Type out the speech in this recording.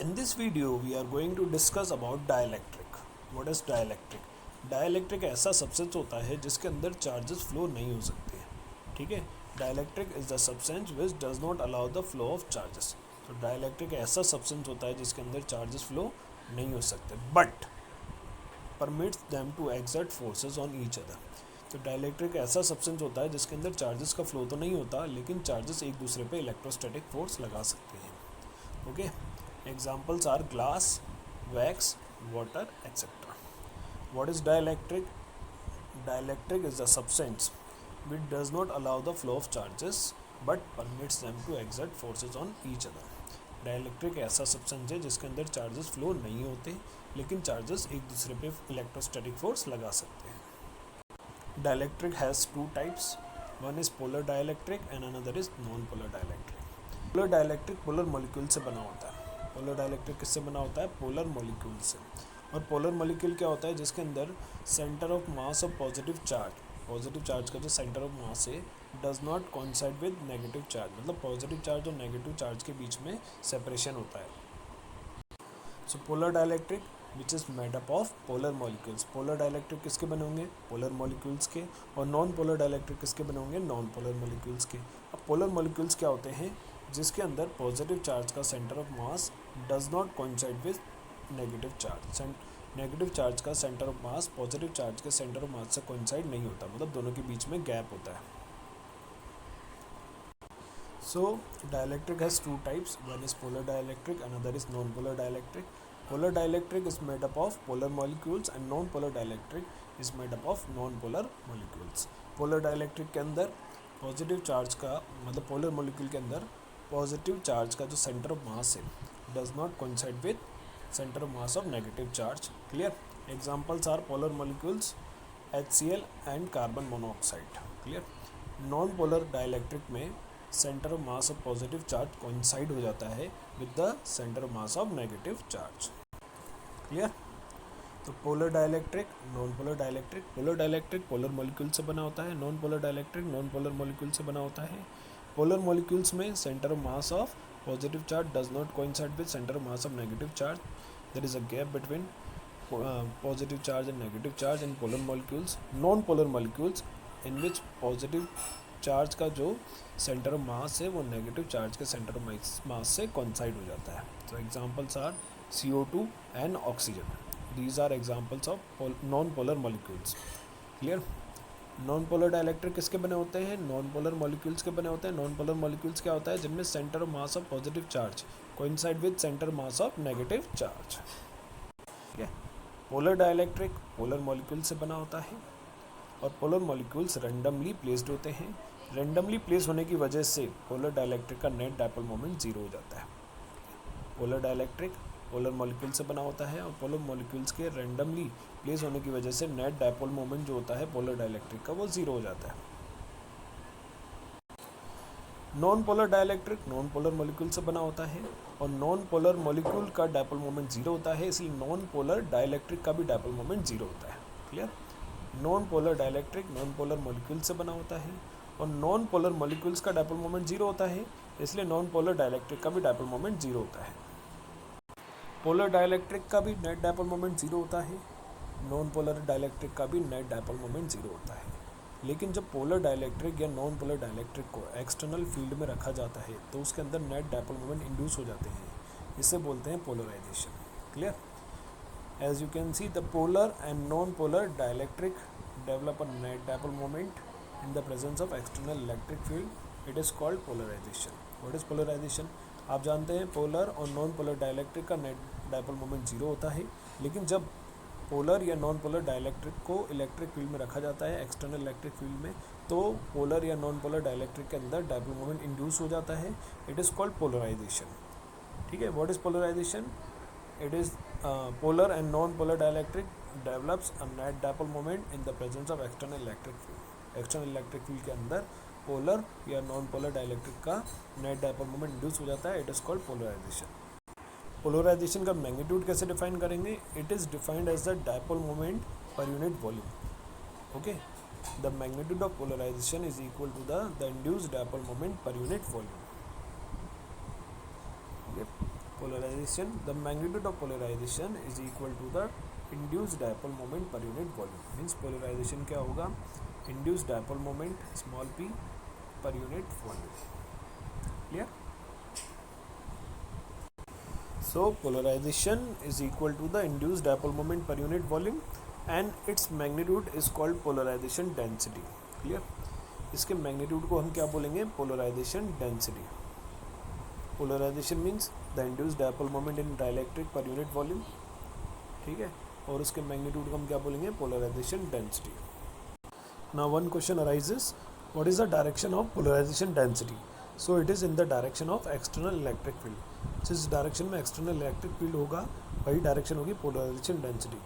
In this video, we are going to discuss about dielectric. What is dielectric? Dielectric ऐसा substance होता है जिसके अंदर चार्जेस फ्लो नहीं हो सकते हैं. ठीक है. Dielectric is the substance which does not allow the flow of charges. तो dielectric ऐसा सब्सटेंस होता है जिसके अंदर चार्जेस फ्लो नहीं हो सकते, but permits them to exert forces on each other. तो डाइलेक्ट्रिक ऐसा सब्सटेंस होता है जिसके अंदर चार्जेस का फ्लो तो नहीं होता, लेकिन चार्जेस एक दूसरे पे इलेक्ट्रोस्टैटिक फोर्स लगा सकते हैं. Okay. Examples are glass, wax, water, etc. What is dielectric? Dielectric is a substance which does not allow the flow of charges but permits them to exert forces on each other. Dielectric ऐसा substance है जिसके अंदर charges flow नहीं होते, लेकिन charges एक दूसरे पे इलेक्ट्रोस्टैटिक फोर्स लगा सकते हैं. Dielectric has two types. One is polar dielectric and another is non polar dielectric. Polar dielectric polar molecule से बना होता है. पोलर डाइलेक्ट्रिक किससे बना होता है? पोलर मॉलिक्यूल से. और पोलर मॉलिक्यूल क्या होता है? जिसके अंदर centre of mass of positive charge का जो सेंटर ऑफ मास है does not coincide with negative charge. मतलब पॉजिटिव चार्ज और नेगेटिव चार्ज के बीच में सेपरेशन होता है. So polar dielectric which is made up of polar molecules. Polar dielectric किसके बने होंगे? पोलर मॉलिक्यूल्स के. और नॉन पोलर डाइलेक्ट्रिक किसके बने होंगे? नॉन पोलर मॉलिक्यूल्स के. अब पोलर मॉलिक्यूल्स क्या होते हैं? जिसके अंदर पॉजिटिव चार्ज का centre of mass does not coincide with negative charge. Negative charge का centre of mass positive charge के सेंटर ऑफ मास से कोइंसाइड नहीं होता, मतलब दोनों के बीच में गैप होता है. So dielectric has two types. One is polar dielectric, another is non polar dielectric. Polar dielectric is made up of polar molecules and non polar dielectric is made up of non polar molecules. Polar dielectric के अंदर positive charge का, मतलब polar molecule के अंदर positive charge का जो centre of mass है does not coincide with centre of mass of negative charge. Clear. Examples are polar molecules HCl and carbon monoxide. Clear. Non polar dielectric में centre of mass of positive charge coincide हो जाता है with the centre of mass of negative charge. Clear. तो polar dielectric, non polar dielectric. Polar dielectric polar molecule से बना होता है. Non polar dielectric non polar molecule से बना होता है. पोलर मॉलिक्यूल्स में centre of mass of positive charge does not coincide with centre of mass of negative charge. There is a gap between positive charge and negative charge in polar molecules. Non polar molecules in which positive charge का जो centre of mass है वो negative charge के centre of mass से coincide हो जाता है. तो examples are CO2 and oxygen. These are examples of non polar molecules. Clear. Non polar dielectric किसके बने होते हैं? नॉन पोलर मॉलिक्यूल्स के बने होते हैं. नॉन पोलर मॉलिक्यूल्स क्या होता है? जिनमें centre of mass of positive charge coincide with centre mass of negative charge. ठीक है. पोलर डाइलेक्ट्रिक पोलर मॉलिक्यूल से बना होता है और पोलर मॉलिक्यूल्स रैंडमली प्लेस्ड होते हैं. रैंडमली प्लेस होने की वजह से पोलर डाइलेक्ट्रिक का नेट डाइपोल मोमेंट जीरो हो जाता है. पोलर डाइलेक्ट्रिक पोलर मॉलिक्यूल से बना होता है और पोलर मॉलिक्यूल्स के रैंडमली प्लेस होने की वजह से नेट डाइपोल मोमेंट जो होता है पोलर डाइलेक्ट्रिक का वो जीरो हो जाता है. Non polar dielectric non polar molecule से बना होता है और नॉन पोलर मॉलिक्यूल का डाइपोल मोमेंट जीरो होता है, इसलिए नॉन पोलर डाइलेक्ट्रिक का भी डाइपोल मोमेंट जीरो होता है. Clear. Non polar dielectric non polar molecule से बना होता है और नॉन पोलर मॉलिक्यूल्स का डाइपोल मोमेंट जीरो होता है, इसलिए नॉन पोलर डाइलेक्ट्रिक का भी डाइपोल मोमेंट जीरो होता है. पोलर डाइलेक्ट्रिक का भी नेट डाइपोल मोमेंट जीरो होता है. नॉन पोलर डाइलेक्ट्रिक का भी नेट डाइपोल मोमेंट जीरो होता है. लेकिन जब पोलर डाइलेक्ट्रिक या नॉन पोलर डाइलेक्ट्रिक को एक्सटर्नल फील्ड में रखा जाता है तो उसके अंदर नेट डाइपोल मोमेंट इंड्यूस हो जाते हैं. इसे बोलते हैं polarisation. Clear. As you can see the polar and non polar dielectric develop a net dipole moment in the presence of external electric field. It is called polarization. What is polarization? आप जानते हैं polar और non polar dielectric का net dipole moment zero होता है, लेकिन जब polar या नॉन पोलर डाइलेक्ट्रिक को इलेक्ट्रिक फील्ड में रखा जाता है, एक्सटर्नल इलेक्ट्रिक फील्ड में, तो पोलर या नॉन पोलर डाइलेक्ट्रिक के अंदर डाइपोल मोमेंट इंड्यूस हो जाता है. It is called polarisation. ठीक है. What is polarisation? It is polar and non polar dielectric develops a net dipole moment in the presence of external electric field. External electric field के अंदर polar या non polar dielectric का net dipole moment induce हो जाता है. It is called polarisation. Polarisation का magnitude कैसे define करेंगे? It is defined as the dipole moment per unit volume. Okay. The magnitude of polarisation is equal to the induced dipole moment per unit volume. Polarisation, the magnitude of polarisation is equal to the induced dipole moment per unit volume. Means polarisation क्या होगा, induced dipole moment small p per unit volume. Clear? So polarization is equal to the induced dipole moment per unit volume and its magnitude is called polarization density. Clear? इसके magnitude को हम क्या बोलेंगे, polarization density. Polarization means the induced dipole moment in dielectric per unit volume. ठीक है, और उसके magnitude को हम क्या बोलेंगे, polarization density. Now one question arises, what is the direction of polarization density? So it is in the direction of external electric field. जिस direction में एक्सटर्नल इलेक्ट्रिक फील्ड होगा वही डायरेक्शन होगी पोलराइजेशन डेंसिटी।